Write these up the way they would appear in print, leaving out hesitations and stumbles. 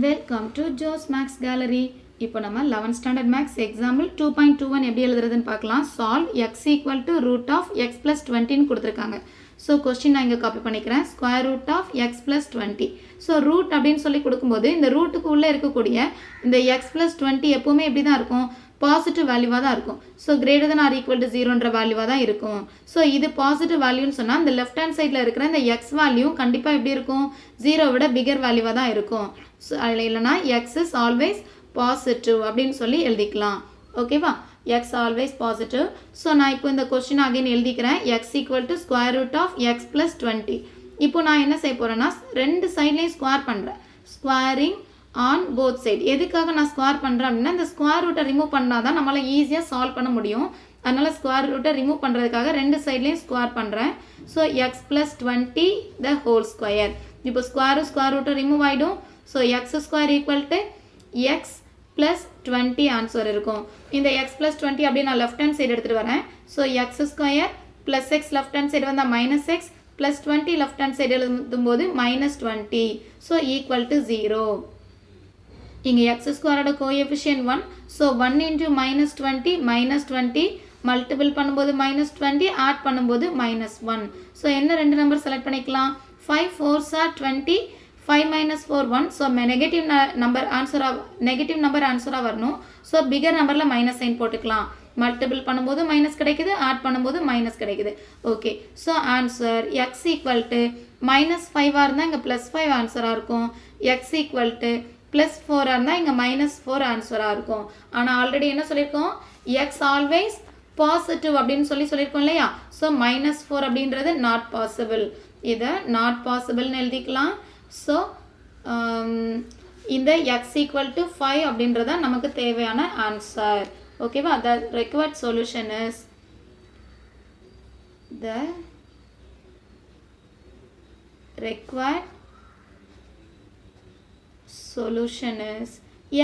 Welcome to Jose Max gallery. இப்போ நம்ம 11th standard maths example 2.21 எப்படி எழுதுறதுன்னு பார்க்கலாம். Solve x equal to root of x plus 20ன்னு கொடுத்துருக்காங்க. ஸோ கொஸ்டின் நான் இங்கே காப்பி பண்ணிக்கிறேன். Square root of x plus 20. So root அப்படின்னு சொல்லி கொடுக்கும்போது இந்த ரூட்டுக்கு உள்ளே இருக்கக்கூடிய இந்த எக்ஸ் ப்ளஸ் 20 எப்போவுமே எப்படி தான் இருக்கும், பாசிட்டிவ் வேல்யூவாக தான் இருக்கும். So greater than or equal to ஜீரோன்ற வேல்யூவாக தான் இருக்கும். ஸோ இது பாசிட்டிவ் வேல்யூன்னு சொன்னால் இந்த லெஃப்ட் ஹேண்ட் சைடில் இருக்கிற இந்த எக்ஸ் வேல்யூ கண்டிப்பாக எப்படி இருக்கும், ஜீரோ விட பிகர் வேல்யூவாக தான் இருக்கும். ஸோ அதில் இல்லைனா எக்ஸ் இஸ் ஆல்வேஸ் பாசிட்டிவ் அப்படின்னு சொல்லி எழுதிக்கலாம். ஓகேவா, எக்ஸ் ஆல்வேஸ் பாசிட்டிவ். ஸோ நான் இப்போ இந்த கொஸ்டின் அகைன் எழுதிக்கிறேன். X equal to square root of x plus 20. இப்போ நான் என்ன செய்ய போகிறேன்னா ரெண்டு சைட்லேயும் ஸ்கொயர் பண்ணுறேன். Squaring on both side. எதுக்காக நான் ஸ்கொயர் பண்ணுறேன் அப்படின்னா இந்த ஸ்கொயர் ரூட்டை ரிமூவ் பண்ணால் தான் நம்மளால் ஈஸியாக சால்வ் பண்ண முடியும். அதனால் ஸ்கொயர் ரூட்டை ரிமூவ் பண்ணுறதுக்காக ரெண்டு சைட்லேயும் ஸ்கொயர் பண்ணுறேன். So X plus 20 the whole square. இப்போ ஸ்கொயர் ரூட்டை ரிமூவ் ஆகிடும். So x square equal to X plus 20 answer இருக்கும். இந்த எக்ஸ் ப்ளஸ் 20 அப்படியே நான் லெஃப்ட் ஹேண்ட் சைடு எடுத்துகிட்டு வரேன். So x square plus x left hand side வந்தால் minus x plus 20 left hand side எழுதும்போது மைனஸ் 20. So equal to 0. இங்கே x ஸ்கொயரோட coefficient 1. So 1 into minus 20 minus 20 multiple பண்ணும்போது மைனஸ் 20 ஆட் பண்ணும்போது மைனஸ் 1. ஸோ என்ன ரெண்டு நம்பர் செலக்ட் பண்ணிக்கலாம். 5 4s are 20, 5 minus 4 1. So negative number ஆன்சராக வரணும். ஸோ பிகர் நம்பரில் மைனஸ் சைன் போட்டுக்கலாம். மல்டிபிள் பண்ணும்போது மைனஸ் கிடைக்குது, ஆட் பண்ணும்போது மைனஸ் கிடைக்குது. Okay, so answer x equal to minus 5ஆக இருந்தால் இங்கே ப்ளஸ் 5 ஆன்சராக இருக்கும். எக்ஸ் ஈக்குவல் டு ப்ளஸ் 4ஆக இருந்தால் இங்கே மைனஸ் 4 ஆன்சராக இருக்கும். ஆனால் ஆல்ரெடி என்ன சொல்லியிருக்கோம், எக்ஸ் ஆல்வேஸ் பாசிட்டிவ் அப்படின்னு சொல்லியிருக்கோம் இல்லையா. ஸோ மைனஸ் 4 அப்படின்றது நாட் பாசிபிள். இதை நாட் பாசிபிள்னு எழுதிக்கலாம். ஸோ இந்த எக்ஸ் ஈக்குவல் டு 5 அப்படின்றத நமக்கு தேவையான ஆன்சர். ஓகேவா, த required solution is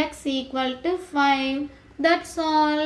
x equal to 5. That's all.